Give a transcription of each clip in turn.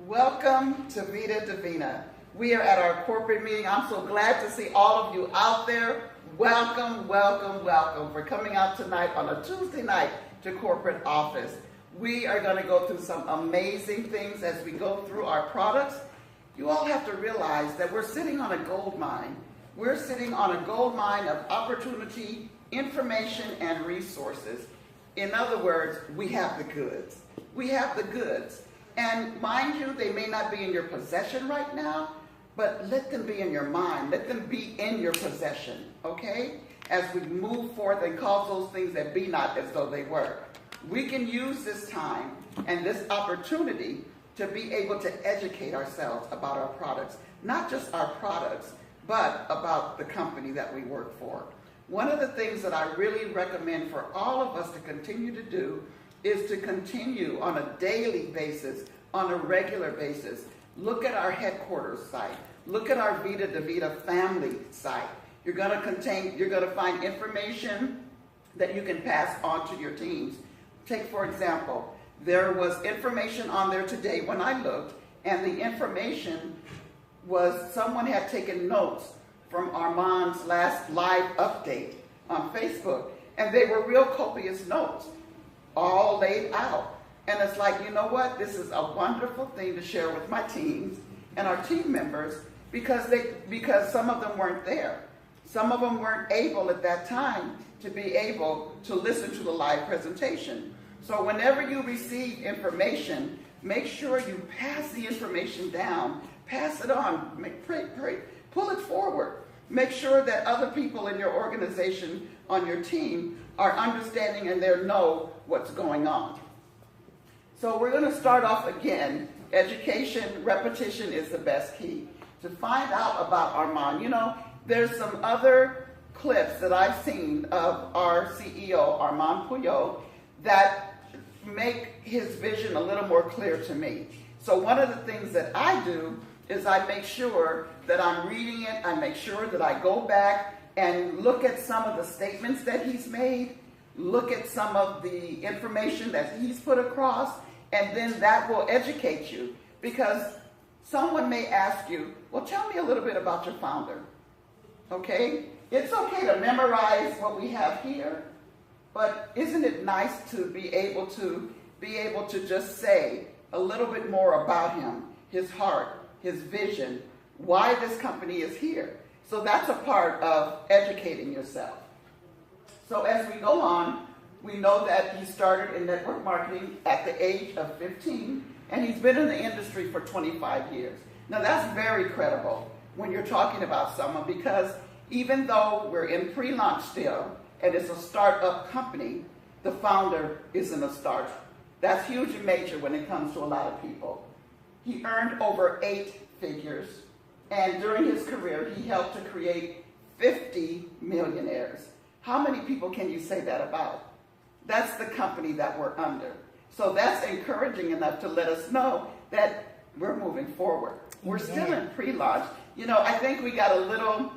Welcome to Vida, Divina. We are at our corporate meeting. I'm so glad to see all of you out there. Welcome, welcome, welcome for coming out tonight on a Tuesday night to corporate office. We are going to go through some amazing things as we go through our products. You all have to realize that we're sitting on a gold mine. We're sitting on a gold mine of opportunity, information, and resources. In other words, we have the goods. We have the goods. And mind you, they may not be in your possession right now, but let them be in your mind. Let them be in your possession, okay? As we move forth and cause those things that be not as though they were. We can use this time and this opportunity to be able to educate ourselves about our products. Not just our products, but about the company that we work for. One of the things that I really recommend for all of us to continue to do is to continue on a daily basis, on a regular basis. Look at our headquarters site. Look at our Vida Divina family site. You're going to find information that you can pass on to your teams. Take, for example, there was information on there today when I looked, and the information was someone had taken notes from Armand's last live update on Facebook, and they were real copious notes, all laid out. And it's like, you know what? This is a wonderful thing to share with my teams and our team members because some of them weren't there. Some of them weren't able at that time to be able to listen to the live presentation. So whenever you receive information, make sure you pass the information down, pass it on, pull it forward. Make sure that other people in your organization, on your team, are understanding and they know what's going on. So we're going to start off again. Education, repetition is the best key. To find out about Armand, you know, there's some other clips that I've seen of our CEO, Armand Puyol, that make his vision a little more clear to me. So one of the things that I do is I make sure that I'm reading it. I make sure that I go back and look at some of the statements that he's made, look at some of the information that he's put across, and then that will educate you. Because someone may ask you, well, tell me a little bit about your founder. Okay? It's okay to memorize what we have here, but isn't it nice to be able to just say a little bit more about him, his heart, his vision, why this company is here. So that's a part of educating yourself. So as we go on, we know that he started in network marketing at the age of 15, and he's been in the industry for 25 years. Now that's very credible when you're talking about someone, because even though we're in pre-launch still, and it's a startup company, the founder isn't a startup. That's huge and major when it comes to a lot of people. He earned over 8 figures, and during his career, he helped to create 50 millionaires. How many people can you say that about? That's the company that we're under. So that's encouraging enough to let us know that we're moving forward. We're still in pre-launch. You know, I think we got a little,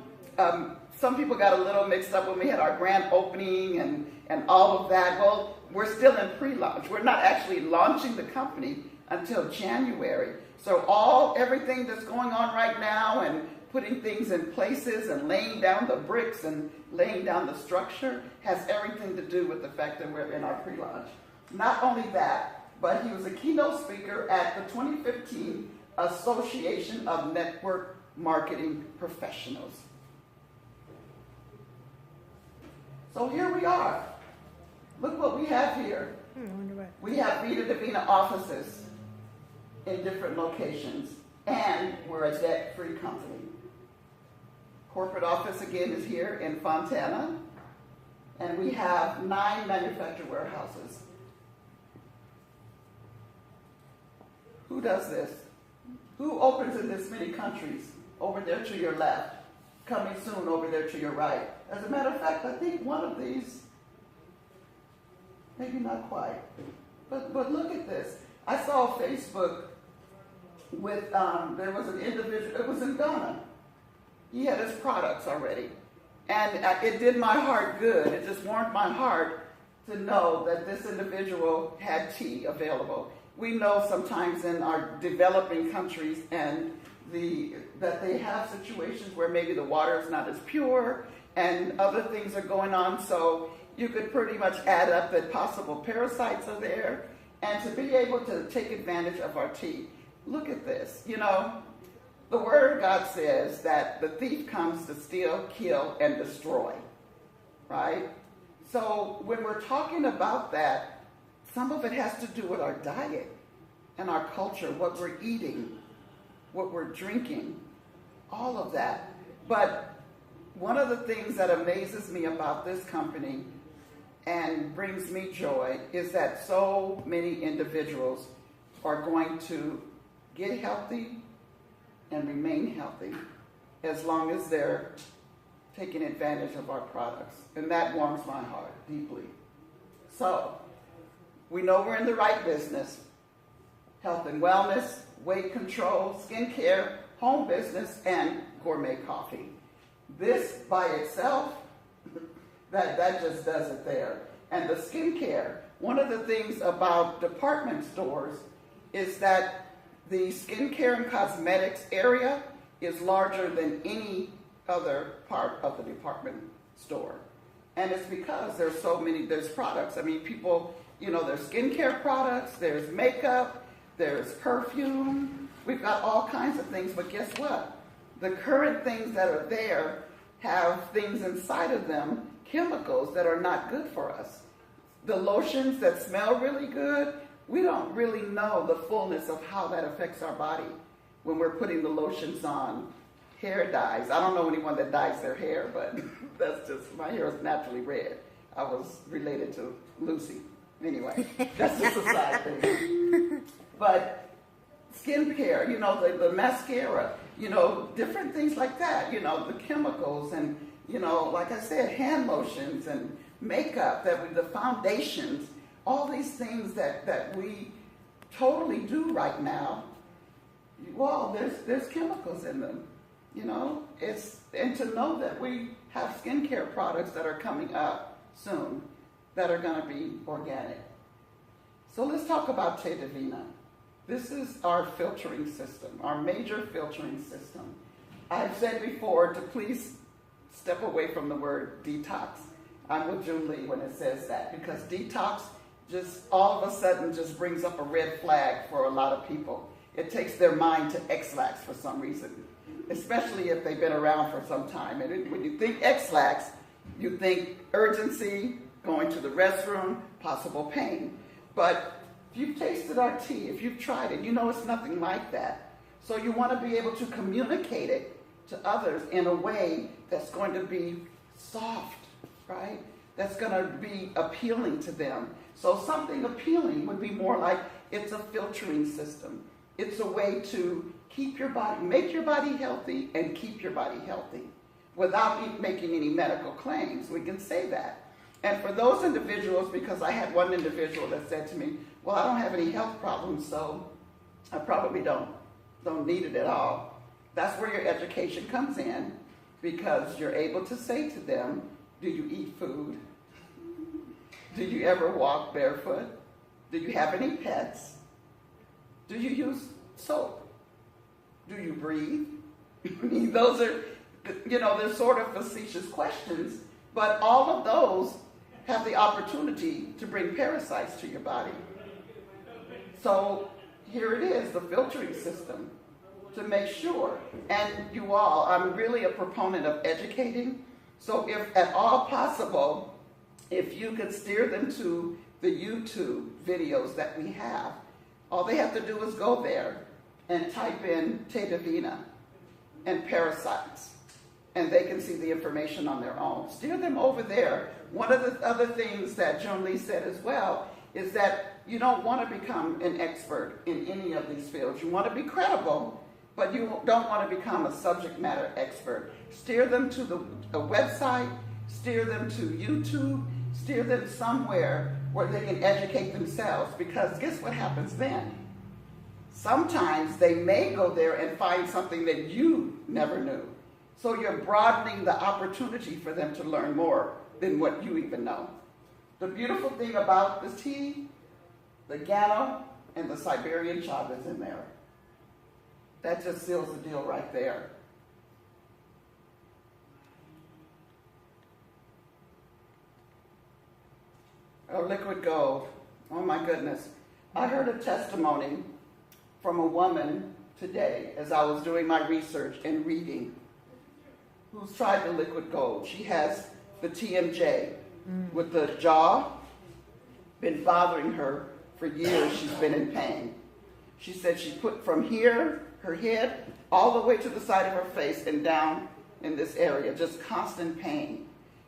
some people got a little mixed up when we had our grand opening and all of that. Well, we're still in pre-launch. We're not actually launching the company until January. So everything that's going on right now and putting things in places and laying down the bricks and laying down the structure has everything to do with the fact that we're in our pre-launch. Not only that, but he was a keynote speaker at the 2015 Association of Network Marketing Professionals. So here we are. Look what we have here. We have Vida Divina offices in different locations, and we're a debt-free company. Corporate office again is here in Fontana, and we have 9 manufacturer warehouses. Who does this? Who opens in this many countries? Over there to your left, coming soon over there to your right. As a matter of fact, I think one of these, maybe not quite, but look at this. I saw Facebook with, there was an individual, it was in Ghana. He had his products already. And it did my heart good. It just warmed my heart to know that this individual had tea available. we know sometimes in our developing countries and that they have situations where maybe the water is not as pure and other things are going on. So you could pretty much add up that possible parasites are there, and to be able to take advantage of our tea. Look at this. You know, the Word of God says that the thief comes to steal, kill, and destroy, right? So when we're talking about that, some of it has to do with our diet and our culture, what we're eating, what we're drinking, all of that. But one of the things that amazes me about this company and brings me joy is that so many individuals are going to get healthy and remain healthy as long as they're taking advantage of our products. And that warms my heart deeply. So, we know we're in the right business. Health and wellness, weight control, skincare, home business, and gourmet coffee. This by itself, that just does it there. And the skincare, one of the things about department stores is that the skincare and cosmetics area is larger than any other part of the department store. And it's because there's products. I mean, people, you know, there's skincare products, there's makeup, there's perfume. We've got all kinds of things, but guess what? The current things that are there have things inside of them, chemicals that are not good for us. The lotions that smell really good, we don't really know the fullness of how that affects our body when we're putting the lotions on. Hair dyes. I don't know anyone that dyes their hair, but that's just, my hair is naturally red. I was related to Lucy. Anyway, that's just a side thing. But skincare, you know, the mascara, you know, different things like that, you know, the chemicals and, you know, like I said, hand lotions and makeup, the foundations, all these things that we totally do right now. Well, there's chemicals in them, you know. And to know that we have skincare products that are coming up soon that are going to be organic. So let's talk about Divina. This is our filtering system, our major filtering system. I've said before to please step away from the word detox. I'm with Julie when it says that, because detox just all of a sudden just brings up a red flag for a lot of people. It takes their mind to X-lax for some reason, especially if they've been around for some time. And when you think X-lax, you think urgency, going to the restroom, possible pain. But if you've tasted our tea, if you've tried it, you know it's nothing like that. So you want to be able to communicate it to others in a way that's going to be soft, right? That's going to be appealing to them. So something appealing would be more like it's a filtering system. It's a way to keep your body, make your body healthy and keep your body healthy without making any medical claims. We can say that. And for those individuals, because I had one individual that said to me, well, I don't have any health problems, so I probably don't need it at all. That's where your education comes in, because you're able to say to them, do you eat food? Do you ever walk barefoot? Do you have any pets? Do you use soap? Do you breathe? I mean, those are, you know, they're sort of facetious questions, but all of those have the opportunity to bring parasites to your body. So here it is, the filtering system, to make sure. And you all, I'm really a proponent of educating. So if at all possible, if you could steer them to the YouTube videos that we have, all they have to do is go there and type in Divina and parasites, and they can see the information on their own. Steer them over there. One of the other things that Joan Lee said as well is that you don't want to become an expert in any of these fields. You want to be credible, but you don't want to become a subject matter expert. Steer them to a website, steer them to YouTube, steer them somewhere where they can educate themselves, because guess what happens then? Sometimes they may go there and find something that you never knew. So you're broadening the opportunity for them to learn more than what you even know. The beautiful thing about the tea, the Gano, and the Siberian chagas in there. That just seals the deal right there. Oh, liquid gold. Oh my goodness. I heard a testimony from a woman today as I was doing my research and reading who's tried the liquid gold. She has the TMJ with the jaw, been bothering her for years. She's been in pain. She said she put from here, her head, all the way to the side of her face and down in this area, just constant pain.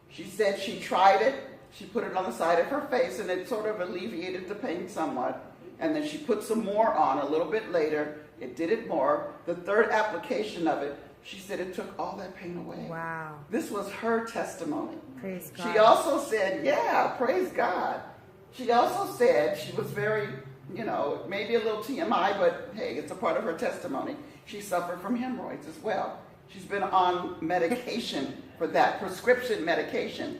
She said she tried it. She put it on the side of her face, and it sort of alleviated the pain somewhat. And then she put some more on a little bit later. It did it more. The third application of it, she said it took all that pain away. Wow. This was her testimony. Praise God. She also said, yeah, praise God. She also said she was very, maybe a little TMI, but hey, it's a part of her testimony. She suffered from hemorrhoids as well. She's been on medication for that, prescription medication.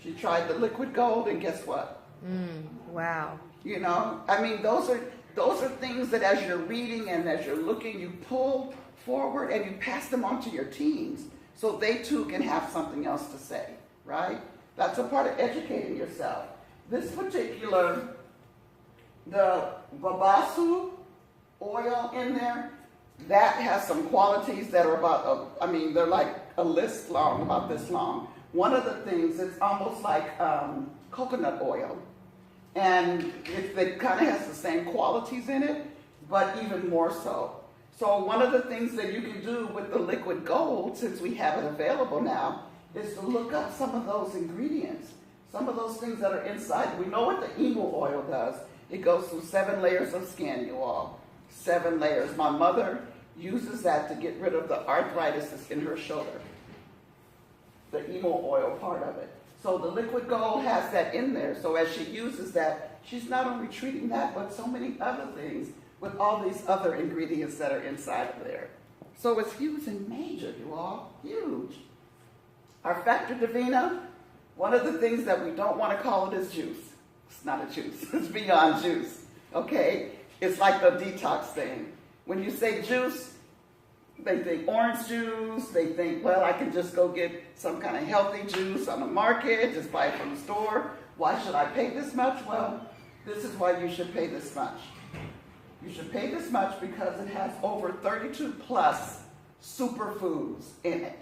She tried the liquid gold, and guess what? Wow. Those are things that as you're reading and as you're looking, you pull forward and you pass them on to your teens so they too can have something else to say, right? That's a part of educating yourself. This particular, the babasu oil in there, that has some qualities that are about, they're like a list long, about this long. One of the things, it's almost like coconut oil. And it kind of has the same qualities in it, but even more so. So one of the things that you can do with the liquid gold, since we have it available now, is to look up some of those ingredients, some of those things that are inside. We know what the emu oil does. It goes through 7 layers of skin, you all. 7 layers. My mother uses that to get rid of the arthritis that's in her shoulder. The emu oil part of it. So the liquid gold has that in there. So as she uses that, she's not only treating that, but so many other things with all these other ingredients that are inside of there. So it's huge and major, you all. Huge. Our Factor Divina, one of the things that we don't want to call it is juice. It's not a juice. It's beyond juice. Okay? It's like the detox thing. When you say juice, they think orange juice. They think, well, I can just go get some kind of healthy juice on the market, just buy it from the store. Why should I pay this much? Well, this is why you should pay this much. You should pay this much because it has over 32 plus superfoods in it.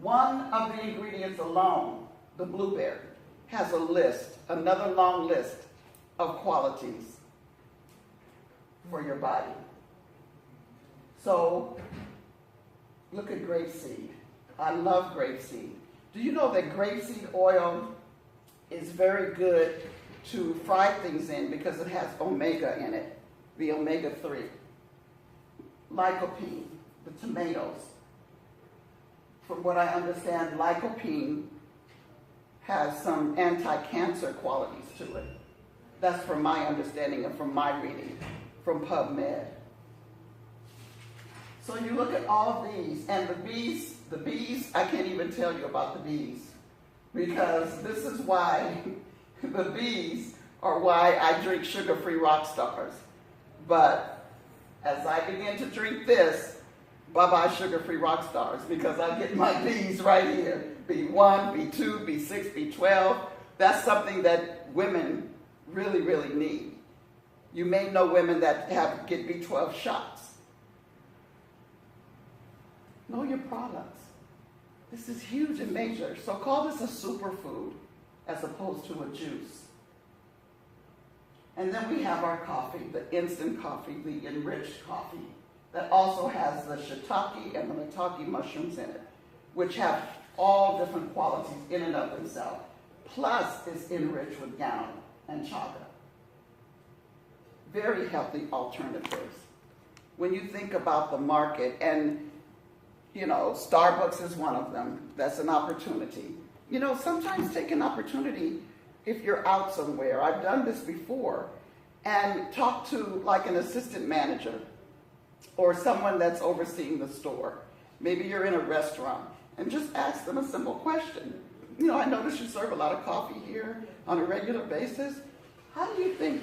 One of the ingredients alone, the blueberry, has a list, another long list of qualities for your body. So, look at grapeseed. I love grapeseed. Do you know that grapeseed oil is very good to fry things in because it has omega in it, the omega-3. Lycopene, the tomatoes. From what I understand, lycopene has some anti-cancer qualities to it. That's from my understanding and from my reading, from PubMed. So you look at all of these, and the bees, I can't even tell you about the bees, because this is why the bees are why I drink sugar-free rock stars. But as I begin to drink this, bye-bye sugar-free rock stars, because I get my bees right here. B1, B2, B6, B12. That's something that women really, really need. You may know women that get B12 shots. Know your products. This is huge and major. So call this a superfood as opposed to a juice. And then we have our coffee, the instant coffee, the enriched coffee, that also has the shiitake and the maitake mushrooms in it, which have all different qualities in and of themselves. Plus, it's enriched with garum and chaga. Very healthy alternatives. When you think about the market, and Starbucks is one of them. That's an opportunity. Sometimes take an opportunity if you're out somewhere. I've done this before, and talk to like an assistant manager or someone that's overseeing the store. Maybe you're in a restaurant, and just ask them a simple question. I notice you serve a lot of coffee here on a regular basis. How do you think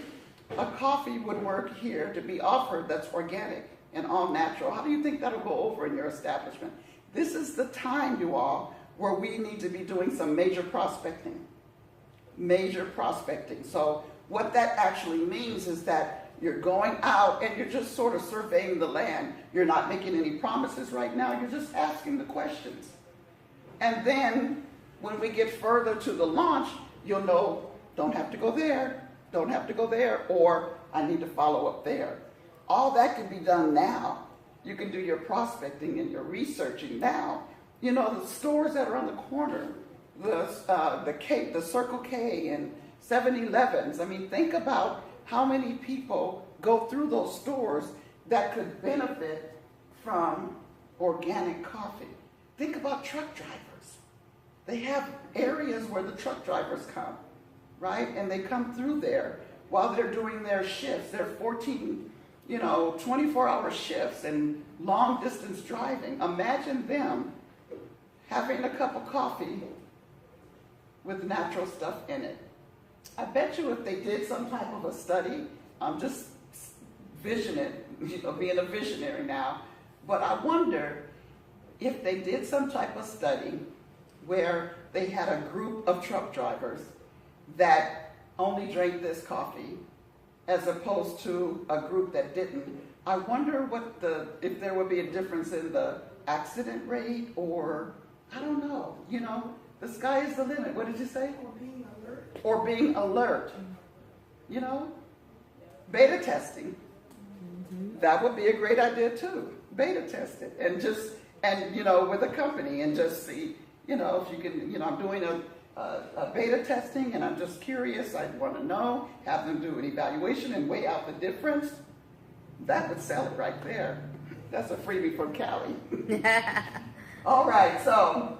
a coffee would work here to be offered that's organic and all natural? How do you think that'll go over in your establishment? This is the time, you all, where we need to be doing some major prospecting. Major prospecting. So what that actually means is that you're going out and you're just sort of surveying the land. You're not making any promises right now. You're just asking the questions. And then when we get further to the launch, you'll know, don't have to go there, don't have to go there, or I need to follow up there. All that can be done now. You can do your prospecting and your researching now. You know, the stores that are on the corner, the Circle K and 7-Elevens. I mean, think about how many people go through those stores that could benefit from organic coffee. Think about truck drivers. They have areas where the truck drivers come, right? And they come through there while they're doing their shifts. They're 24-hour shifts and long distance driving. Imagine them having a cup of coffee with natural stuff in it. I bet you if they did some type of a study, I'm just visioning, being a visionary now, but I wonder if they did some type of study where they had a group of truck drivers that only drank this coffee as opposed to a group that didn't. I wonder if there would be a difference in the accident rate, or I don't know, the sky is the limit. What did you say? Or being alert. Or being alert. Beta testing. That would be a great idea too. Beta test it and with a company and just see, if you can, I'm doing a beta testing and I'm just curious. I want to know, have them do an evaluation and weigh out the difference. That would sell it right there. That's a freebie from Cali. All right, so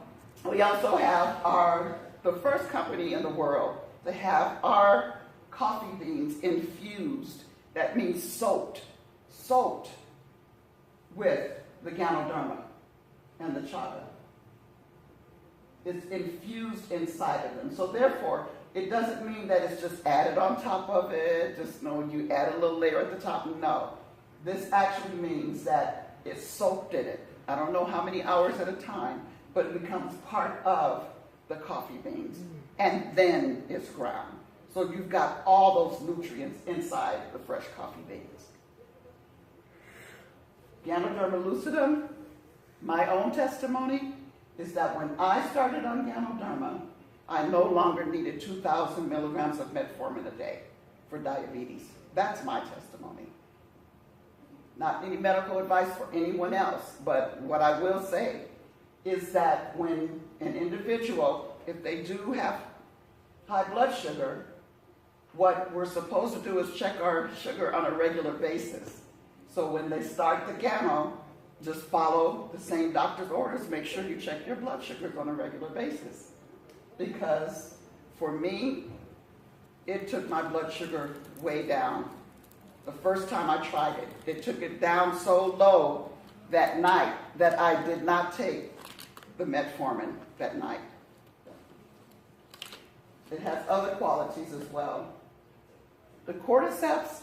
we also have the first company in the world to have our coffee beans infused. That means soaked with the Ganoderma and the chaga. It's infused inside of them. So therefore, it doesn't mean that it's just added on top of it, you add a little layer at the top. No. This actually means that it's soaked in it. I don't know how many hours at a time, but it becomes part of the coffee beans. And then it's ground. So you've got all those nutrients inside the fresh coffee beans. Ganoderma lucidum, my own testimony is that when I started on Ganoderma, I no longer needed 2,000 milligrams of metformin a day for diabetes. That's my testimony. Not any medical advice for anyone else, but what I will say is that when an individual, if they do have high blood sugar, what we're supposed to do is check our sugar on a regular basis. So when they start the Gano, just follow the same doctor's orders. Make sure you check your blood sugars on a regular basis. Because for me, it took my blood sugar way down. The first time I tried it, it took it down so low that night that I did not take the metformin that night. It has other qualities as well. The cordyceps,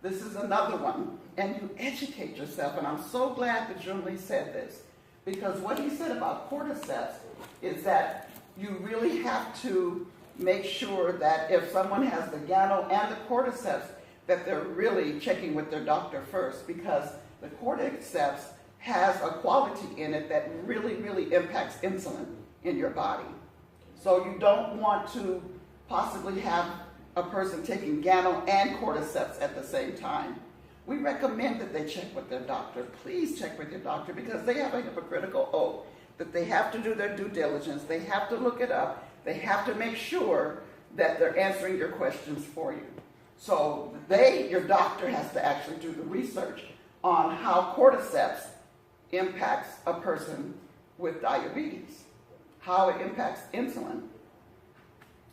this is another one. And you educate yourself, and I'm so glad that Jun-Lee said this, because what he said about cordyceps is that you really have to make sure that if someone has the Gano and the cordyceps, that they're really checking with their doctor first, because the cordyceps has a quality in it that really, really impacts insulin in your body. So you don't want to possibly have a person taking Gano and cordyceps at the same time. We recommend that they check with their doctor. Please check with your doctor, because they have a hypocritical oath that they have to do their due diligence. They have to look it up. They have to make sure that they're answering your questions for you. So your doctor has to actually do the research on how cordyceps impacts a person with diabetes, how it impacts insulin.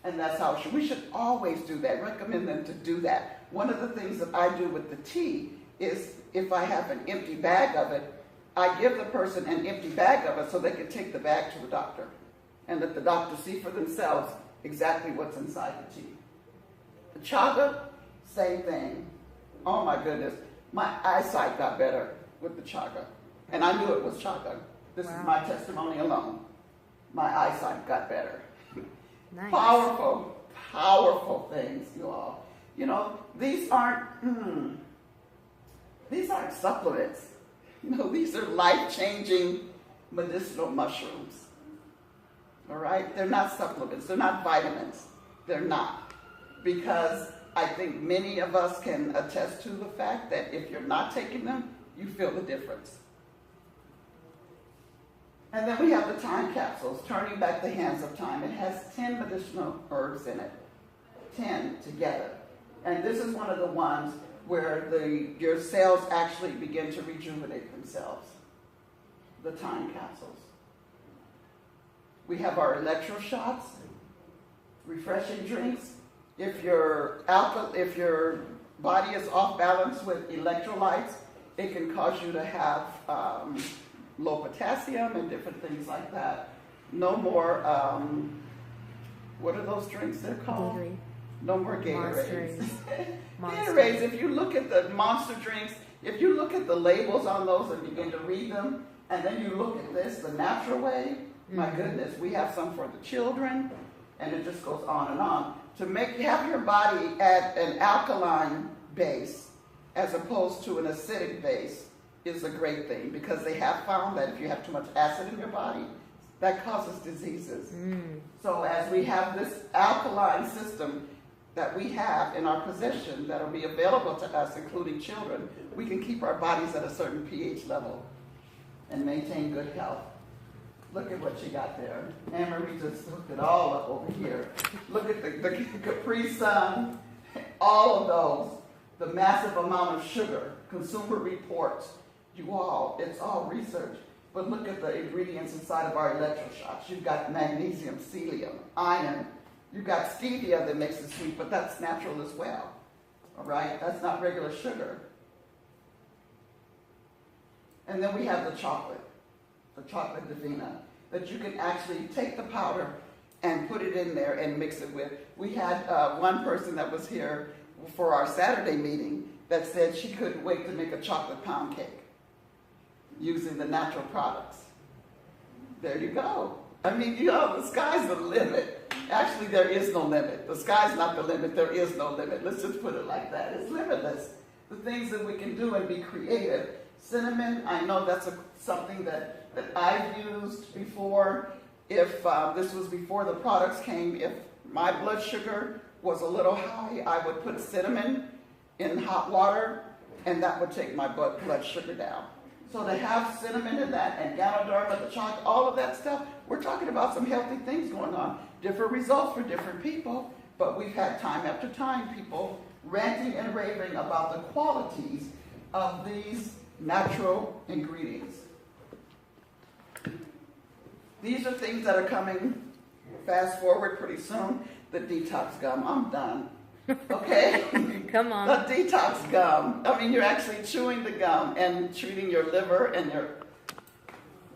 And that's how we should always do that. Recommend them to do that. One of the things that I do with the tea is if I have an empty bag of it, I give the person an empty bag of it so they can take the bag to the doctor and let the doctor see for themselves exactly what's inside the tea. The chaga, same thing. Oh my goodness. My eyesight got better with the chaga. And I knew it was chaga. This is my testimony alone. My eyesight got better. Nice. Powerful, powerful things, you all. You know, these aren't supplements. You know, these are life-changing medicinal mushrooms. All right? They're not supplements. They're not vitamins. They're not. Because I think many of us can attest to the fact that if you're not taking them, you feel the difference. And then we have the time capsules, turning back the hands of time. It has 10 medicinal herbs in it, 10 together. And this is one of the ones where your cells actually begin to rejuvenate themselves, the time capsules. We have our electro shots, refreshing drinks. If your body is off balance with electrolytes, it can cause you to have low potassium and different things like that. No more, what are those drinks they're called? Gatorade. No more Gatorades. Monster. Gatorades, if you look at the monster drinks, if you look at the labels on those and begin to read them, and then you look at this, the natural way, my goodness, we have some for the children, and it just goes on and on. To have your body at an alkaline base as opposed to an acidic base is a great thing, because they have found that if you have too much acid in your body, that causes diseases. So as we have this alkaline system that we have in our possession that will be available to us, including children, we can keep our bodies at a certain pH level and maintain good health. Look at what you got there. Anne-Marie just hooked it all up over here. Look at the Capri Sun, all of those, the massive amount of sugar, consumer reports. You all, it's all research. But look at the ingredients inside of our electroshots. You've got magnesium, psyllium, iron. You've got stevia that makes it sweet, but that's natural as well. All right? That's not regular sugar. And then we have the chocolate Divina, that you can actually take the powder and put it in there and mix it with. We had one person that was here for our Saturday meeting that said she couldn't wait to make a chocolate pound cake using the natural products. There you go. I mean, you know, the sky's the limit. Actually, there is no limit. The sky's not the limit. There is no limit. Let's just put it like that. It's limitless. The things that we can do and be creative. Cinnamon, I know that's something that I've used before. If this was before the products came, if my blood sugar was a little high, I would put cinnamon in hot water, and that would take my blood sugar down. So to have cinnamon in that, and Ganoderma, the chocolate, all of that stuff, we're talking about some healthy things going on. Different results for different people, but we've had time after time people ranting and raving about the qualities of these natural ingredients. These are things that are coming fast forward pretty soon. The detox gum, I'm done. Okay? Come on. The detox gum. I mean, you're actually chewing the gum and treating your liver and your...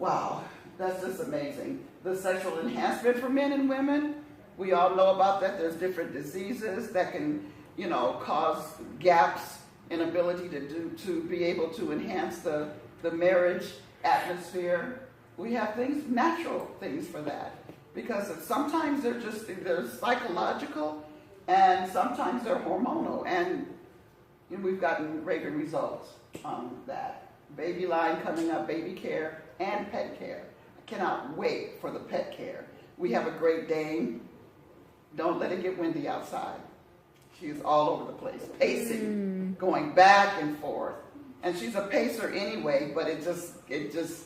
Wow, that's just amazing. The sexual enhancement for men and women, we all know about that. There's different diseases that can, you know, cause gaps in ability to be able to enhance the marriage atmosphere. We have things, natural things for that. Because sometimes they're psychological, and sometimes they're hormonal, and we've gotten great results on that. Baby line coming up, baby care and pet care. I cannot wait for the pet care. We have a Great Dane. Don't let it get windy outside. She's all over the place, pacing, going back and forth. And she's a pacer anyway, but it just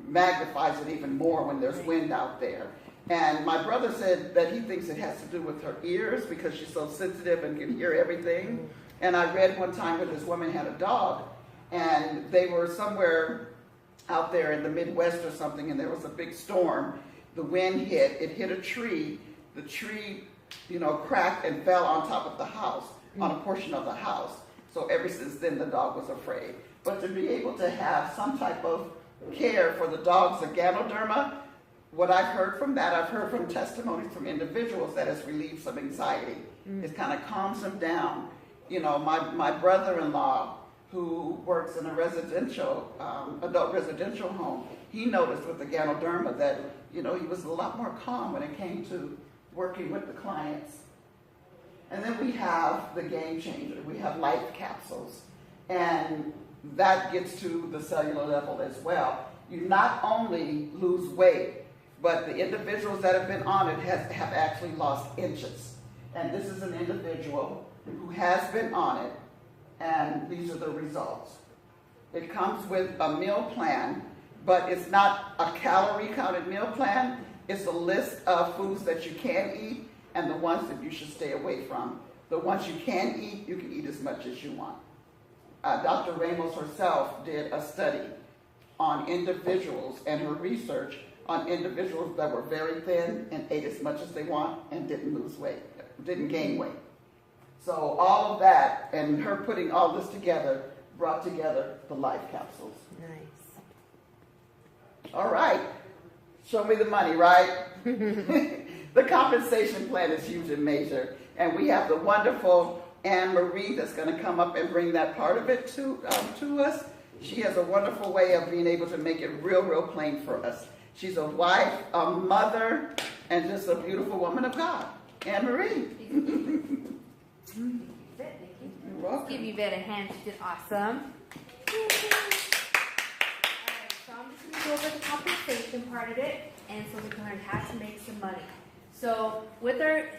magnifies it even more when there's wind out there. And my brother said that he thinks it has to do with her ears because she's so sensitive and can hear everything. And I read one time where this woman had a dog, and they were somewhere out there in the Midwest or something, and there was a big storm. The wind hit, it hit a tree. The tree, you know, cracked and fell on top of the house, on a portion of the house. So ever since then, the dog was afraid. But to be able to have some type of care for the dogs, the Ganoderma, what I've heard from that, I've heard from testimonies from individuals that has relieved some anxiety. It kind of calms them down. You know, my brother-in-law, who works in a residential, adult residential home, he noticed with the Ganoderma that, you know, he was a lot more calm when it came to working with the clients. And then we have the game changer. We have life capsules. And that gets to the cellular level as well. You not only lose weight, but the individuals that have been on it have actually lost inches. And this is an individual who has been on it, and these are the results. It comes with a meal plan, but it's not a calorie-counted meal plan. It's a list of foods that you can eat and the ones that you should stay away from. The ones you can eat, you can eat as much as you want. Dr. Ramos herself did a study on individuals and her research on individuals that were very thin and ate as much as they want and didn't lose weight, didn't gain weight. So all of that and her putting all this together brought together the life capsules. Nice. All right. Show me the money, right? The compensation plan is huge and major. And we have the wonderful Anne Marie that's going to come up and bring that part of it to us. She has a wonderful way of being able to make it real plain for us. She's a wife, a mother, and just a beautiful woman of God. Anne Marie. You're welcome. Give you a hand. She did awesome. Alright, so I'm just going to go over the compensation part of it, and so we can learn how to make some money. So with our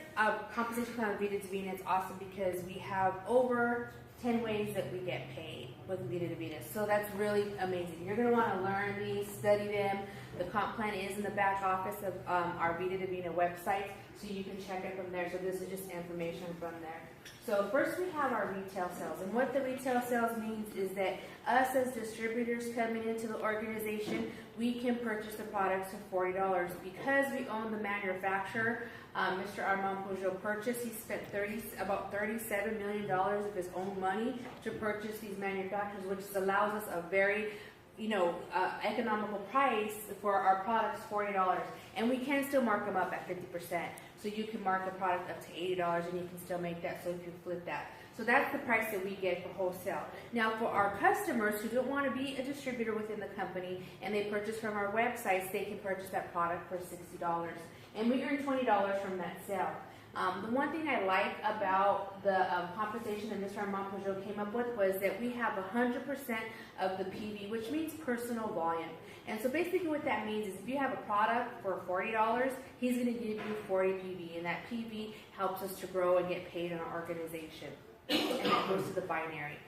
compensation plan with Vida Divina, it's awesome because we have over 10 ways that we get paid with Vida Divina. So that's really amazing. You're going to want to learn these, study them. The comp plan is in the back office of our Vida Divina website, so you can check it from there. So this is just information from there. So first we have our retail sales. And what the retail sales means is that us as distributors coming into the organization, we can purchase the products for $40. Because we own the manufacturer, Mr. Armand Peugeot purchased, he spent about $37 million of his own money to purchase these manufacturers, which allows us a very economical price for our products, $40. And we can still mark them up at 50%. So you can mark the product up to $80 and you can still make that, so if you flip that. So that's the price that we get for wholesale. Now for our customers who don't want to be a distributor within the company and they purchase from our websites, they can purchase that product for $60. And we earn $20 from that sale. The one thing I like about the compensation that Mr. Armand Peugeot came up with was that we have 100% of the PV, which means personal volume. And so basically what that means is if you have a product for $40, he's going to give you 40 PV, and that PV helps us to grow and get paid in our organization. And that goes to the binary.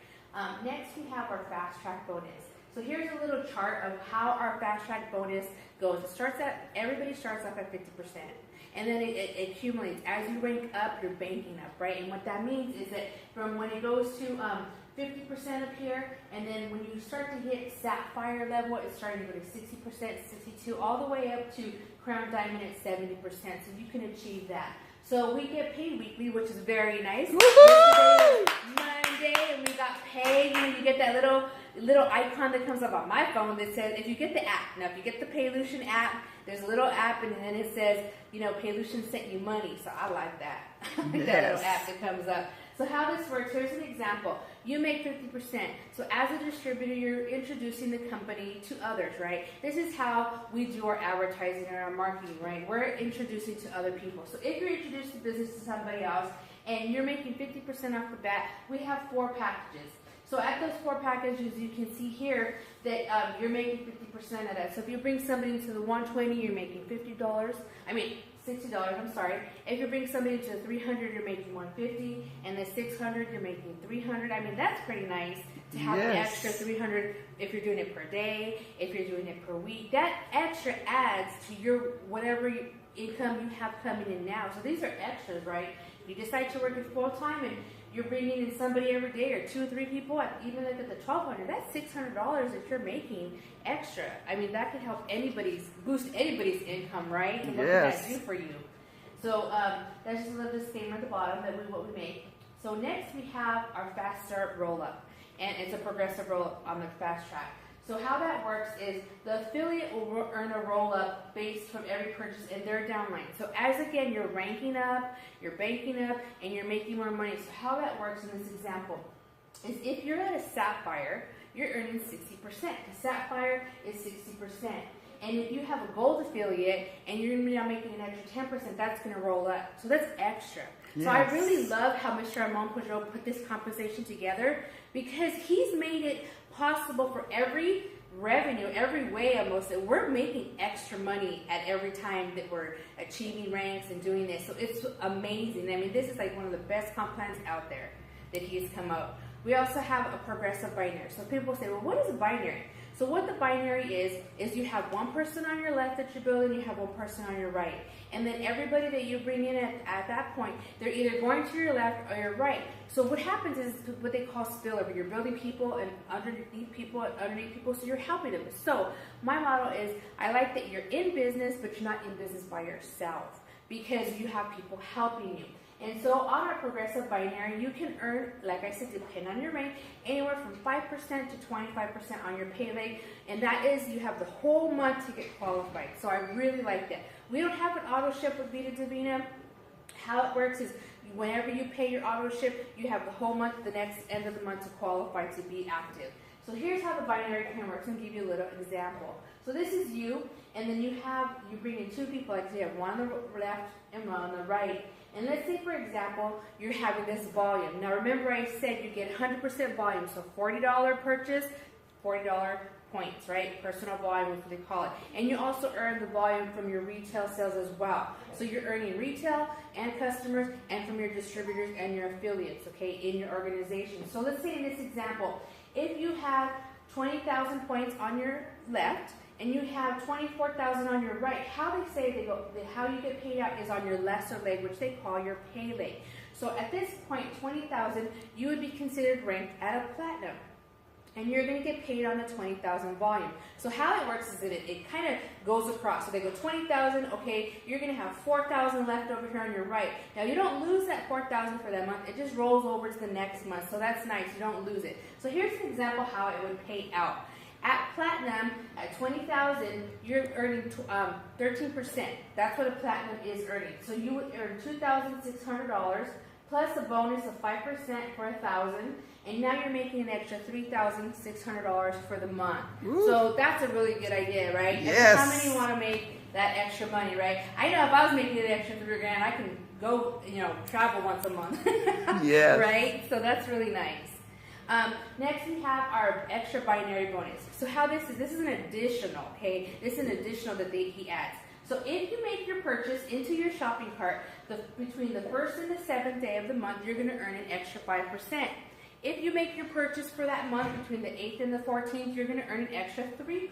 Next, we have our fast track bonus. So here's a little chart of how our fast track bonus goes. Everybody starts off at 50%. And then it accumulates. As you rank up, you're banking up, right? And what that means is that from when it goes to 50% up here, and then when you start to hit sapphire level, it's starting to go to 60%, 62, all the way up to crown diamond at 70%. So you can achieve that. So we get paid weekly, which is very nice. Yesterday was Monday, and we got paid. You get that little icon that comes up on my phone that says, if you get the app, now if you get the Paylution app, there's a little app, and then it says, Paylution sent you money. So I like that. I like that little app that comes up. So how this works, here's an example. You make 50%. So as a distributor, you're introducing the company to others, right? This is how we do our advertising and our marketing, right? We're introducing to other people. So if you're introducing the business to somebody else and you're making 50% off the bat, we have 4 packages. So at those 4 packages, you can see here that you're making 50% of that. So if you bring somebody to the 120, you're making $60, I'm sorry. If you bring somebody to 300, you're making 150, and the 600, you're making 300. I mean, that's pretty nice to have the extra 300 if you're doing it per day, if you're doing it per week. That extra adds to your whatever income you have coming in now. So these are extras, right? If you decide to work it full time and you're bringing in somebody every day, or 2 or 3 people, even like at the 1,200, that's $600 that you're making extra. I mean, that could help boost anybody's income, right? And what can that do for you? So that's just a little disclaimer at the bottom that what we make. So next we have our fast start roll up, and it's a progressive roll up on the fast track. So how that works is the affiliate will earn a roll-up based from every purchase in their downline. So as again, you're ranking up, you're banking up, and you're making more money. So how that works in this example is if you're at a sapphire, you're earning 60%. The sapphire is 60%. And if you have a gold affiliate and you're now making an extra 10%, that's going to roll up. So that's extra. Yes. So I really love how Mr. Ramon Pujol put this compensation together, because he's made it possible for every revenue, every way almost, that we're making extra money at every time that we're achieving ranks and doing this. So it's amazing. I mean, this is like one of the best comp plans out there that he has come up. We also have a progressive binary. So people say, well, what is a binary? So what the binary is you have one person on your left that you're building, you have one person on your right. And then everybody that you bring in at that point, they're either going to your left or your right. So what happens is what they call spillover. You're building people and underneath people, so you're helping them. So my model is, I like that you're in business, but you're not in business by yourself, because you have people helping you. And so on our progressive binary, you can earn, like I said, depending on your rank, anywhere from 5% to 25% on your pay rate. And that is, you have the whole month to get qualified. So I really like that. We don't have an auto ship with Vida Divina. How it works is, whenever you pay your auto ship, you have the whole month, the next end of the month, to qualify to be active. So here's how the binary plan works. I'm going to give you a little example. So this is you, and then you bring in two people, like you have one on the left and one on the right. And let's say, for example, you're having this volume. Now remember, I said you get 100% volume, so $40 purchase, $40 points, right? Personal volume is what they call it. And you also earn the volume from your retail sales as well. So you're earning retail and customers, and from your distributors and your affiliates, okay, in your organization. So let's say in this example, if you have 20,000 points on your left, and you have 24,000 on your right, how you get paid out is on your lesser leg, which they call your pay leg. So at this point, 20,000, you would be considered ranked at a platinum, and you're going to get paid on the 20,000 volume. So how it works is that it kind of goes across. So they go 20,000, okay, you're going to have 4,000 left over here on your right. Now you don't lose that 4,000 for that month, it just rolls over to the next month, so that's nice, you don't lose it. So here's an example how it would pay out. At platinum, at 20,000, you're earning 13%. That's what a platinum is earning. So you would earn $2,600 plus a bonus of 5% for 1,000, and now you're making an extra $3,600 for the month. Ooh. So that's a really good idea, right? Yes. How many want to make that extra money, right? I know if I was making an extra $3,000, I can go, travel once a month. Yes. Right? So that's really nice. Next we have our extra binary bonus. So how this is an additional, okay? This is an additional that he adds. So if you make your purchase into your shopping cart between the 1st and the 7th day of the month, you're going to earn an extra 5%. If you make your purchase for that month between the 8th and the 14th, you're going to earn an extra 3%.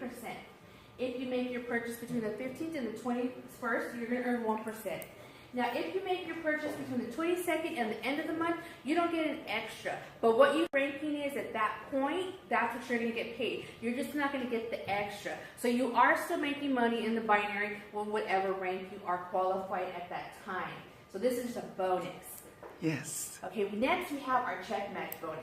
If you make your purchase between the 15th and the 21st, you're going to earn 1%. Now, if you make your purchase between the 22nd and the end of the month, you don't get an extra. But what your ranking is at that point, that's what you're going to get paid. You're just not going to get the extra. So you are still making money in the binary with whatever rank you are qualified at that time. So this is just a bonus. Yes. Okay, next we have our check match bonus.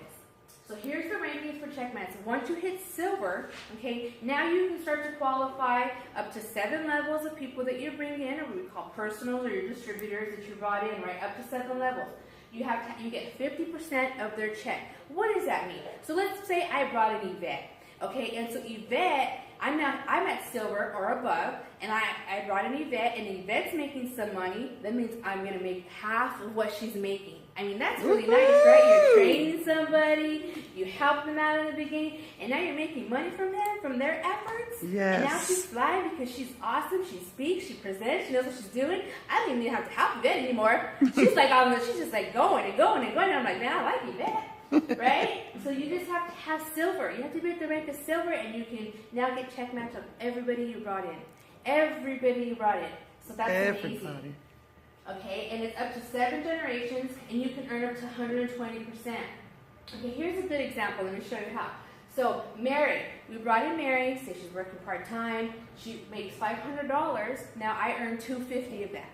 So here's the rankings for check match. Once you hit silver, okay, now you can start to qualify up to 7 levels of people that you bring in, or we call personals, or your distributors that you brought in, right? Up to 7 levels. You get 50% of their check. What does that mean? So let's say I brought an Yvette, okay, and so Yvette, I'm at silver or above, and I brought an Yvette, and Yvette's making some money. That means I'm going to make half of what she's making. I mean, that's really nice, right? You're training somebody, you help them out in the beginning, and now you're making money from them, from their efforts. Yes. And now she's flying because she's awesome, she speaks, she presents, she knows what she's doing. I don't even have to help Yvette anymore. She's like she's just like going and going and going. And I'm like, man, I like Yvette. Right? So you just have to have silver. You have to be at the rank of silver, and you can now get check match on everybody you brought in. Everybody you brought in. So that's amazing. Okay, and it's up to 7 generations, and you can earn up to 120%. Okay, here's a good example. Let me show you how. So Mary, we brought in Mary. Say she's working part-time. She makes $500. Now I earn $250 of that.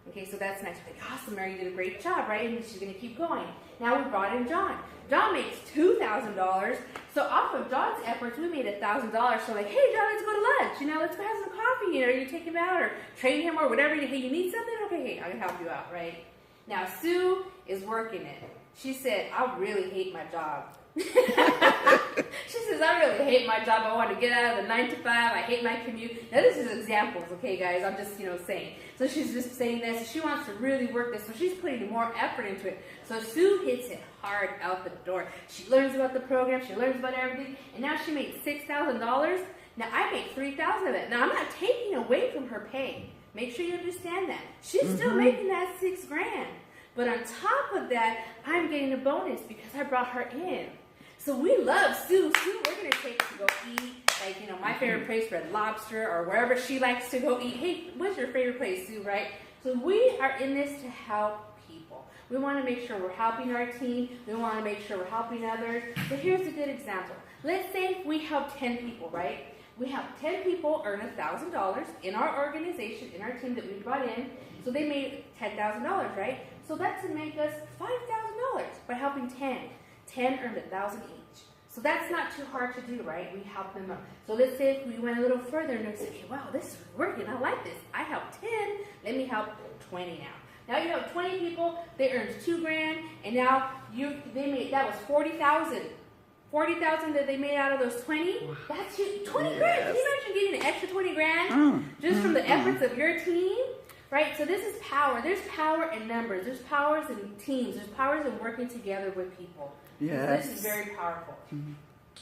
Okay, so that's nice. We're like, awesome, Mary, you did a great job, right? And she's going to keep going. Now we brought in John. John makes $2,000. So off of John's efforts, we made $1,000. So like, hey, John, let's go to lunch. You know, let's go have some coffee. You know, you take him out or train him or whatever. Hey, you need something? Okay, hey, I can help you out, right? Now Sue is working it. She said, I really hate my job. She says, I really hate my job. I want to get out of the 9 to 5. I hate my commute. Now, this is examples, okay, guys? I'm just, saying. So she's just saying this. She wants to really work this. So she's putting more effort into it. So Sue hits it hard out the door. She learns about the program. She learns about everything. And now she made $6,000. Now, I make $3,000 of it. Now, I'm not taking away from her pay. Make sure you understand that. She's still making that $6,000. But on top of that, I'm getting a bonus because I brought her in. So we love Sue. Sue, we're going to take to go eat. Like, my favorite place, Red Lobster, or wherever she likes to go eat. Hey, what's your favorite place, Sue, right? So we are in this to help people. We want to make sure we're helping our team. We want to make sure we're helping others. So here's a good example. Let's say we help 10 people, right? We have 10 people earn $1,000 in our organization, in our team that we brought in. So they made $10,000, right? So that's to make us $5,000 by helping 10. 10 earned $1,000 each. So that's not too hard to do, right? We help them out. So let's say if we went a little further and they said, okay, wow, this is working. I like this. I helped 10. Let me help 20 now. Now you have 20 people. They earned $2,000, and now they made that was $40,000. $40,000 that they made out of those 20. Wow. That's $20,000. Can you imagine getting an extra $20,000 just from the efforts of your team? Right? So this is power. There's power in numbers. There's powers in teams. There's powers in working together with people. Yes. This is very powerful.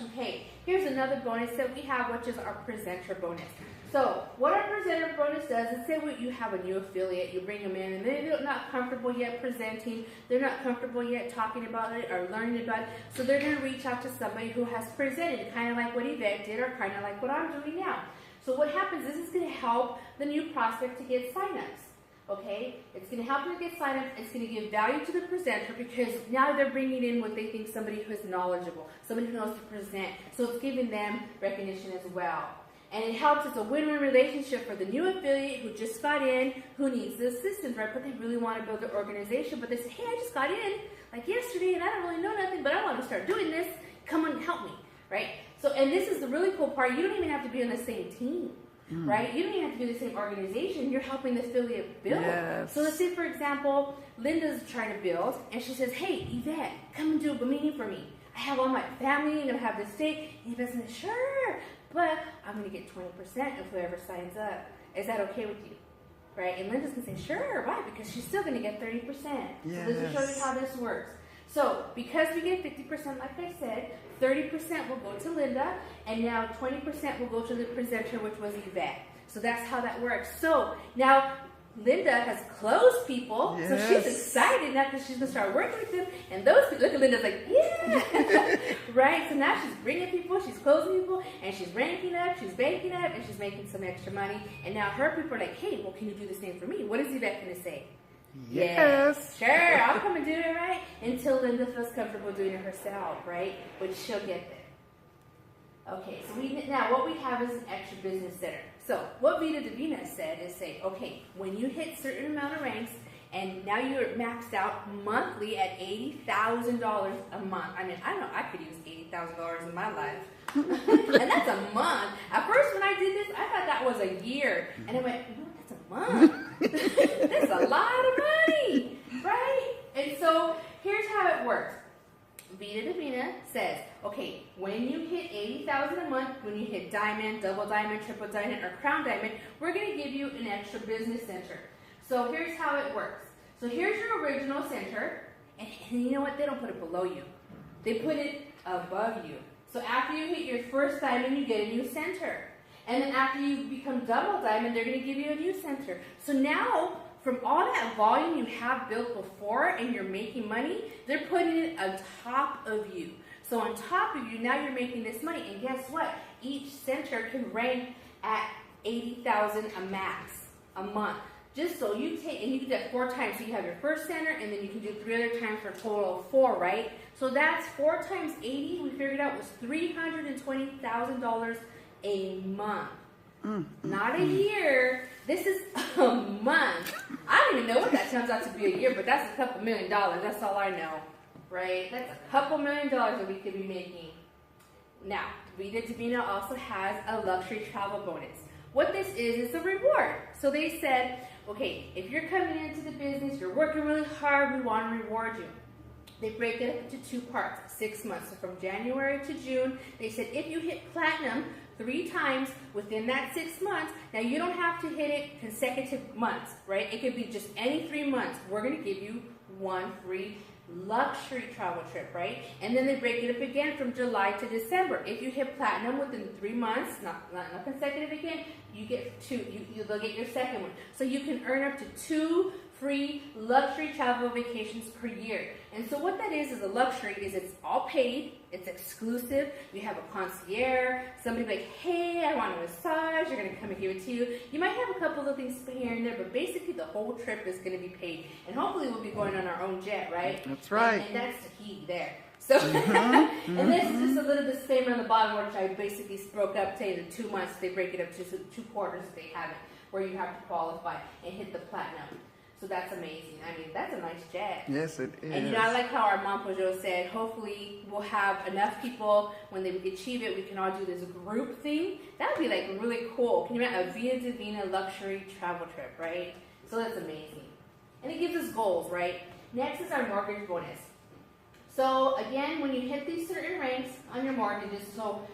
Okay, here's another bonus that we have, which is our presenter bonus. So what our presenter bonus does is say you have a new affiliate, you bring them in, and they're not comfortable yet presenting, they're not comfortable yet talking about it or learning about it, so they're going to reach out to somebody who has presented, kind of like what Yvette did or kind of like what I'm doing now. So what happens is it's going to help the new prospect to get signups. Okay, it's going to help them get signed up. It's going to give value to the presenter because now they're bringing in what they think somebody who is knowledgeable, somebody who knows to present. So it's giving them recognition as well. And it helps. It's a win-win relationship for the new affiliate who just got in, who needs the assistance, right? But they really want to build their organization. But they say, hey, I just got in like yesterday and I don't really know nothing, but I want to start doing this. Come on, help me, right? So, and this is the really cool part. You don't even have to be on the same team. Right? You don't even have to do the same organization. You're helping the affiliate build. Yes. So let's say, for example, Linda's trying to build, and she says, hey, Yvette, come and do a meeting for me. I have all my family, and I have this date. And Yvette says, sure, but I'm going to get 20% of whoever signs up. Is that okay with you? Right? And Linda's going to say, sure, why? Because she's still going to get 30%. Yes. So this will show you how this works. So because we get 50%, like I said, 30% will go to Linda, and now 20% will go to the presenter, which was Yvette. So that's how that works. So now Linda has closed people, so she's excited now because she's going to start working with them. And those people, look at Linda's like, yeah, right? So now she's bringing people, she's closing people, and she's ranking up, she's banking up, and she's making some extra money. And now her people are like, hey, well, can you do the same for me? What is Yvette going to say? Yes. Yeah, sure, I'll come and do it, right? Until Linda feels comfortable doing it herself, right? Which she'll get there. Okay, so now what we have is an extra business center. So what Vida Divina said is say, okay, when you hit certain amount of ranks, and now you're maxed out monthly at $80,000 a month. I mean, I know I could use $80,000 in my life. And that's a month. At first when I did this, I thought that was a year. And I went, no, that's a month. That's a lot of money, right? And so here's how it works. Vida Divina says, okay, when you hit $80,000 a month, when you hit diamond, double diamond, triple diamond, or crown diamond, we're going to give you an extra business center. So here's how it works. So here's your original center, and you know what? They don't put it below you. They put it above you. So after you hit your first diamond, you get a new center. And then after you become double diamond, they're going to give you a new center. So now, from all that volume you have built before and you're making money, they're putting it on top of you. So on top of you, now you're making this money. And guess what? Each center can rank at $80,000 a max a month. Just so you take, and you do that 4 times. So you have your first center, and then you can do 3 other times for a total of 4, right? So that's 4 times 80, we figured out was $320,000 a month. Not a year. This is a month. I don't even know what that turns out to be a year, but that's a couple $1 million. That's all I know, right? That's a couple $1 million that we could be making. Now, Vida Divina also has a luxury travel bonus. What this is a reward. So they said, okay, if you're coming into the business, you're working really hard, we want to reward you. They break it up into 2 parts, 6 months. So from January to June, they said if you hit platinum 3 times within that 6 months, now you don't have to hit it consecutive months, right? It could be just any 3 months. We're going to give you 1 free luxury travel trip, right? And then they break it up again from July to December. If you hit platinum within 3 months, not consecutive again, you get 2. They'll get your second one. So you can earn up to 2 free luxury travel vacations per year. And so what that is a luxury is it's all paid, it's exclusive, you have a concierge, somebody like, hey, I want a massage, you're gonna come and give it to you. You might have a couple of things here and there, but basically the whole trip is gonna be paid. And hopefully we'll be going on our own jet, right? That's right. And that's the key there. So, and this is just a little disclaimer on the bottom, which I basically broke up, say the 2 months, they break it up to 2 quarters if they have it, where you have to qualify and hit the platinum. So that's amazing. I mean, that's a nice jet. Yes, it is. And you know, I like how our Mom Peugeot said, hopefully we'll have enough people, when they achieve it, we can all do this group thing. That would be like really cool. Can you imagine a Vida Divina luxury travel trip, right? So that's amazing. And it gives us goals, right? Next is our mortgage bonus. So again, when you hit these certain ranks on your mortgages, so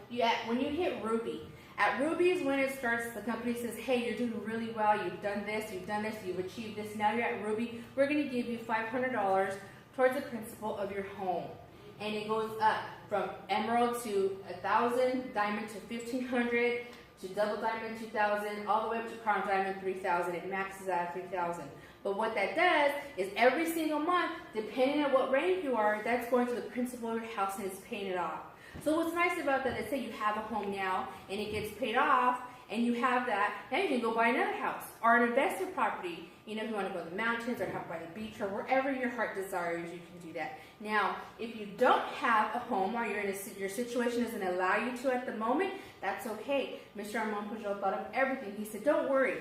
when you hit Ruby, at Ruby is when it starts, the company says, hey, you're doing really well, you've done this, you've achieved this, now you're at Ruby, we're going to give you $500 towards the principal of your home. And it goes up from Emerald to 1,000, Diamond to 1,500, to Double Diamond 2,000, all the way up to Crown Diamond 3,000. It maxes out at 3,000. But what that does is every single month, depending on what rank you are, that's going to the principal of your house and it's paying it off. So what's nice about that, let's say you have a home now and it gets paid off and you have that, now you can go buy another house or an investment property. You know, if you want to go to the mountains or have by the beach or wherever your heart desires, you can do that. Now, if you don't have a home or your situation doesn't allow you to at the moment, that's okay. Mr. Armand Peugeot thought of everything. He said, don't worry,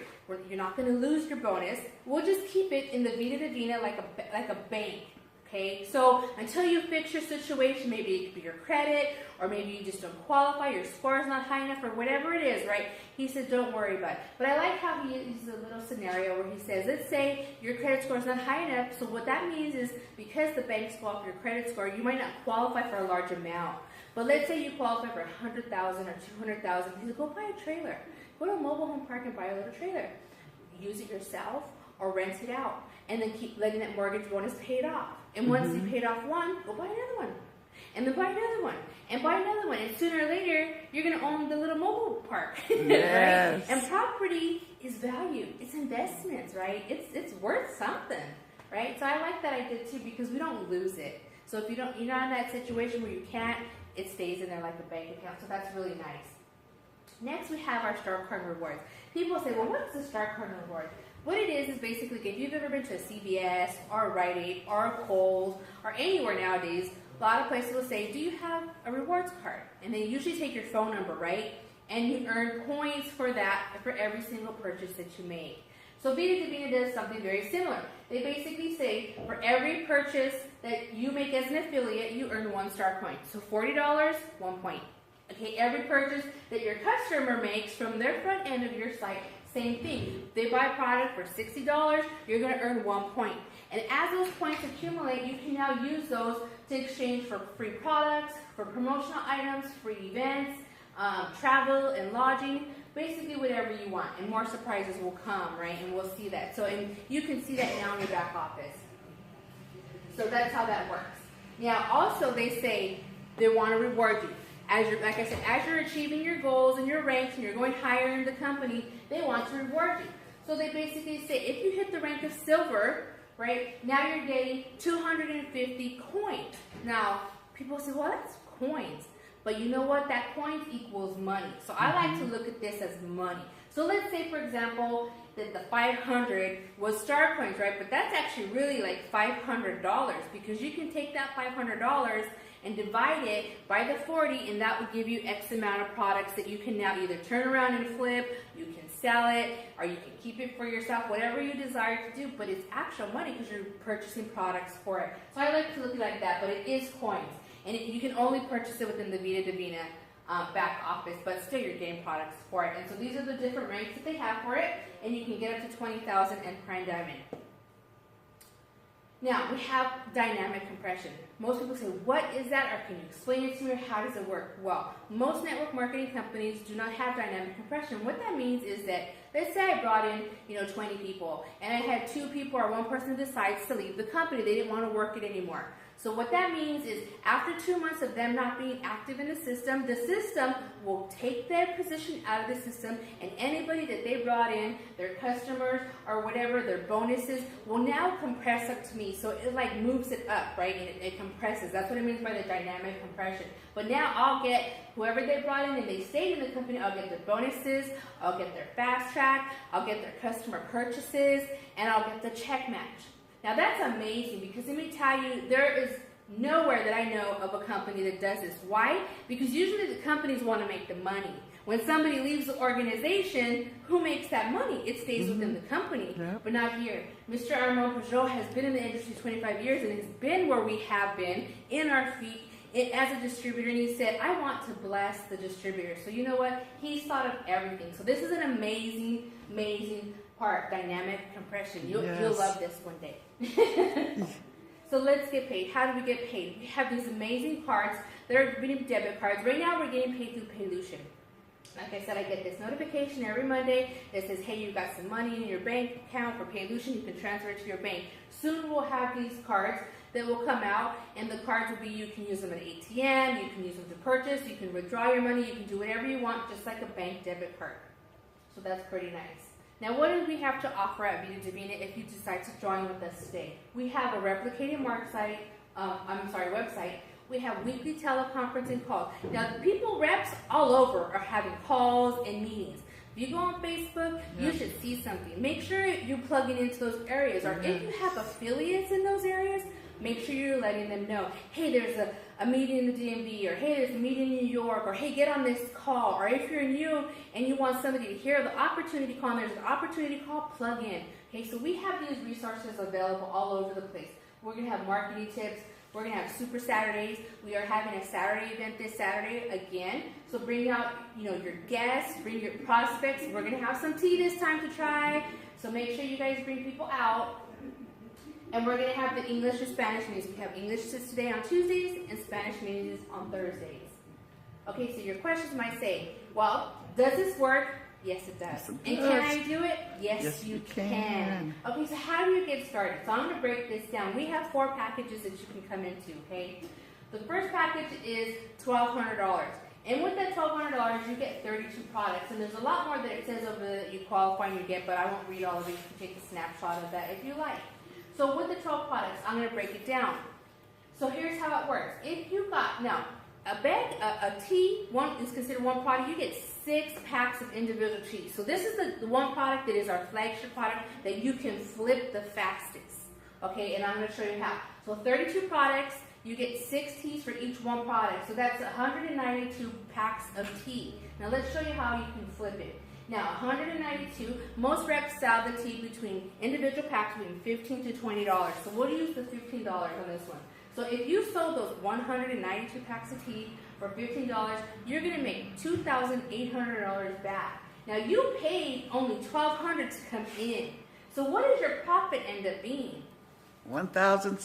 you're not going to lose your bonus. We'll just keep it in the Vida Divina like a bank. Okay, so until you fix your situation, maybe it could be your credit, or maybe you just don't qualify, your score is not high enough, or whatever it is, right? He said, don't worry about it. But I like how he uses a little scenario where he says, let's say your credit score is not high enough, so what that means is because the banks go off your credit score, you might not qualify for a large amount. But let's say you qualify for $100,000 or $200,000. He said, go buy a trailer. Go to a mobile home park and buy a little trailer. Use it yourself or rent it out, and then keep letting that mortgage bonus paid off. And once you paid off one, go buy another one. And then buy another one. And buy another one. And sooner or later, you're going to own the little mobile park. Yes. Right? And property is value. It's investments, right? It's worth something, right? So I like that idea too because we don't lose it. So if you're not in that situation where you can't, it stays in there like a bank account. So that's really nice. Next, we have our Star Card Rewards. People say, well, what's the Star Card Reward? What it is basically, if you've ever been to a CVS or a Rite Aid or a Kohl's or anywhere nowadays, a lot of places will say, do you have a rewards card? And they usually take your phone number, right? And you earn points for that for every single purchase that you make. So Vida Divina does something very similar. They basically say, for every purchase that you make as an affiliate, you earn 1 star coin. So $40, 1 point. Okay, every purchase that your customer makes from their front end of your site, same thing. If they buy a product for $60, you're going to earn 1 point. And as those points accumulate, you can now use those to exchange for free products, for promotional items, free events, travel and lodging, basically whatever you want. And more surprises will come, right? And we'll see that. So and you can see that now in your back office. So that's how that works. Now, also they say they want to reward you. Like I said, as you're achieving your goals and your ranks and you're going higher in the company, they want to reward you. So they basically say if you hit the rank of silver, right, now you're getting 250 coins. Now, people say, well, that's coins. But you know what? That coins equals money. So I like to look at this as money. So let's say, for example, that the 500 was star coins, right? But that's actually really like $500 because you can take that $500 and divide it by the 40, and that will give you X amount of products that you can now either turn around and flip, you can sell it, or you can keep it for yourself, whatever you desire to do, but it's actual money because you're purchasing products for it. So I like to look at it like that, but it is coins, and you can only purchase it within the Vida Divina back office, but still you're getting products for it. And so these are the different ranks that they have for it, and you can get up to 20,000 and Prime Diamond. Now, we have dynamic compression. Most people say, what is that, or can you explain it to me, or how does it work? Well, most network marketing companies do not have dynamic compression. What that means is that, let's say I brought in, 20 people, and I had 2 people or 1 person decides to leave the company. They didn't want to work it anymore. So what that means is after 2 months of them not being active in the system will take their position out of the system, and anybody that they brought in, their customers or whatever, their bonuses, will now compress up to me. So it like moves it up, right? And it compresses. That's what it means by the dynamic compression. But now I'll get whoever they brought in and they stayed in the company, I'll get their bonuses, I'll get their fast track, I'll get their customer purchases, and I'll get the check match. Now that's amazing, because let me tell you, there is nowhere that I know of a company that does this. Why? Because usually the companies want to make the money. When somebody leaves the organization, who makes that money? It stays within the company, but not here. Mr. Armand Peugeot has been in the industry 25 years and has been where we have been, in our feet, as a distributor, and he said, I want to bless the distributor. So you know what? He's thought of everything. So this is an amazing, amazing part, dynamic compression. You'll love this one day. So let's get paid. How do we get paid? We have these amazing cards. They're debit cards. Right now we're getting paid through Paylution. Like I said, I get this notification every Monday that says, hey, you got some money in your bank account for Paylution. You can transfer it to your bank. Soon we'll have these cards that will come out, and the cards will be, you can use them at ATM, you can use them to purchase, you can withdraw your money, you can do whatever you want, just like a bank debit card. So that's pretty nice. Now, what do we have to offer at Vida Divina if you decide to join with us today? We have a replicated website. We have weekly teleconferencing calls. Now, reps all over are having calls and meetings. If you go on Facebook, you should see something. Make sure you're plugging into those areas. Or if you have affiliates in those areas, make sure you're letting them know, hey, there's a meeting in the DMV, or hey, there's a meeting in New York, or hey, get on this call. Or if you're new and you want somebody to hear the opportunity call, and there's an opportunity call, plug in. Okay, so we have these resources available all over the place. We're going to have marketing tips. We're going to have Super Saturdays. We are having a Saturday event this Saturday again. So bring out, your guests, bring your prospects. We're going to have some tea this time to try. So make sure you guys bring people out. And we're going to have the English and Spanish meetings. We have English today on Tuesdays and Spanish meetings on Thursdays. Okay, so your questions might say, well, does this work? Yes, it does. Yes, it does. And can I do it? Yes, you can. Okay, so how do you get started? So I'm going to break this down. We have 4 packages that you can come into, okay? The first package is $1,200. And with that $1,200, you get 32 products. And there's a lot more that it says over there that you qualify and you get, but I won't read all of it. You can take a snapshot of that if you like. So with the 12 products, I'm going to break it down. So here's how it works. If you got, now, a tea, one is considered one product, you get 6 packs of individual teas. So this is the one product that is our flagship product that you can flip the fastest. Okay, and I'm going to show you how. So 32 products, you get 6 teas for each one product. So that's 192 packs of tea. Now let's show you how you can flip it. Now, 192, most reps sell the tea between individual packs between $15 to $20. So we'll use the $15 on this one. So if you sold those 192 packs of tea for $15, you're going to make $2,800 back. Now, you paid only $1,200 to come in. So what does your profit end up being? $1,680.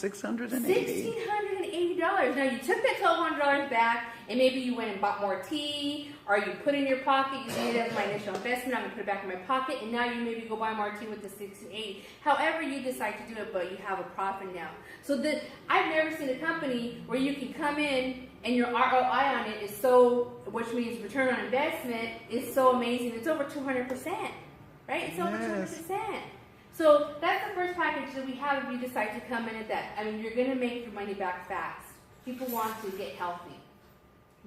$1,680. Now, you took that $1,200 back, and maybe you went and bought more tea, or you put it in your pocket. You see, that's my initial investment. I'm going to put it back in my pocket, and now you maybe go buy more tea with the $1,680. However you decide to do it, but you have a profit now. So I've never seen a company where you can come in and your ROI on it is so, which means return on investment, is so amazing. It's over 200%, right? It's over 200%. So that's the first package that we have if you decide to come in at that. I mean, you're going to make your money back fast. People want to get healthy.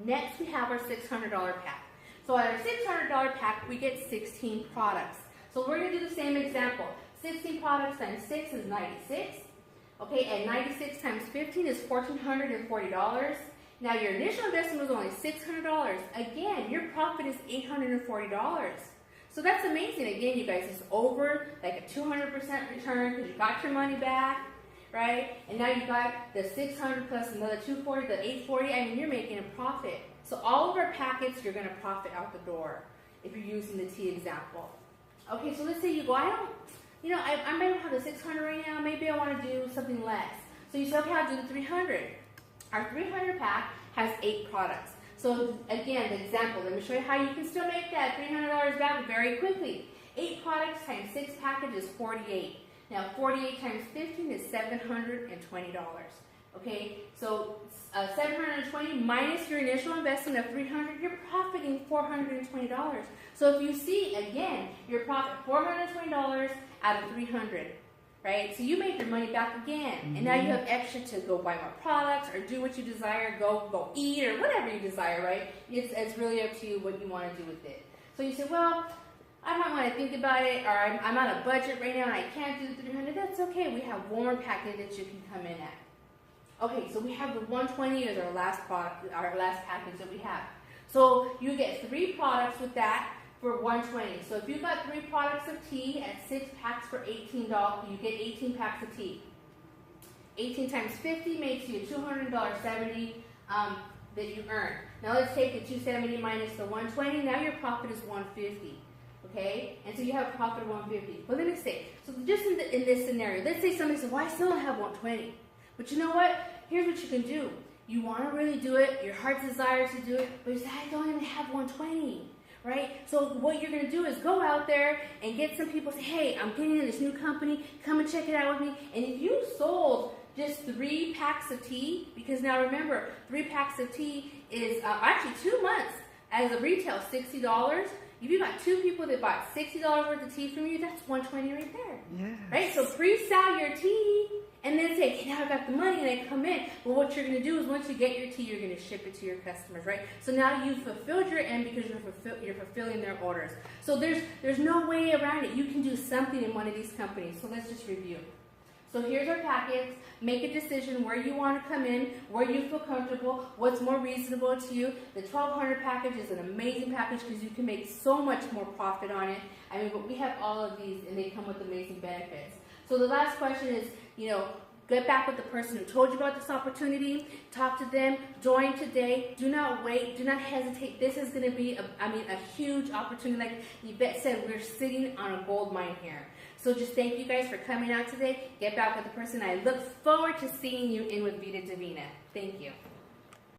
Next, we have our $600 pack. So at our $600 pack, we get 16 products. So we're going to do the same example. 16 products times 6 is 96. Okay, and 96 times 15 is $1,440. Now your initial investment was only $600. Again, your profit is $840. So that's amazing. Again, you guys, it's over like a 200% return because you got your money back, right? And now you got the 600 plus another 240, the 840. I mean, you're making a profit. So all of our packets, you're going to profit out the door if you're using the tea example. Okay, so let's say you go, I might have the 600 right now. Maybe I want to do something less. So you say, okay, I'll do the 300. Our 300 pack has 8 products. So again, the example, let me show you how you can still make that $300 back very quickly. 8 products times 6 packages is 48. Now 48 times 15 is $720. Okay, so 720 minus your initial investment of 300, you're profiting $420. So if you see, again, your profit $420 out of 300. Right? So you made your money back again. And now you have extra to go buy more products or do what you desire, go eat or whatever you desire, right? It's really up to you what you want to do with it. So you say, well, I might want to think about it, or I'm on a budget right now and I can't do the 300. That's okay. We have one more packet that you can come in at. Okay, so we have the 120 as our last product, our last package that we have. So you get 3 products with that for $120. So if you got 3 products of tea at 6 packs for $18, you get 18 packs of tea. 18 times 50 makes you $200.70 that you earn. Now let's take the 270 minus the 120. Now your profit is 150. Okay, and so you have a profit of 150. But let me say, so just in this scenario, let's say somebody says, "Well, I still don't have 120." But you know what? Here's what you can do. You want to really do it. Your heart desires to do it, but you say, "I don't even have 120." Right? So what you're going to do is go out there and get some people, say, hey, I'm getting in this new company, come and check it out with me. And if you sold just 3 packs of tea, because now remember, 3 packs of tea is actually 2 months as a retail, $60. If you got 2 people that bought $60 worth of tea from you, that's $120 right there. Yes. Right? So pre-sell your tea and then say, hey, now I got the money and I come in. Well, what you're going to do is once you get your tea, you're going to ship it to your customers, right? So now you've fulfilled your end because you're fulfilling their orders. So there's no way around it. You can do something in one of these companies. So let's just review. So here's our packets. Make a decision where you want to come in, where you feel comfortable, what's more reasonable to you. The 1200 package is an amazing package because you can make so much more profit on it. I mean, but we have all of these and they come with amazing benefits. So the last question is, get back with the person who told you about this opportunity. Talk to them. Join today. Do not wait. Do not hesitate. This is going to be, a huge opportunity. Like Yvette said, we're sitting on a gold mine here. So just thank you guys for coming out today. Get back with the person. I look forward to seeing you in with Vida Divina. Thank you.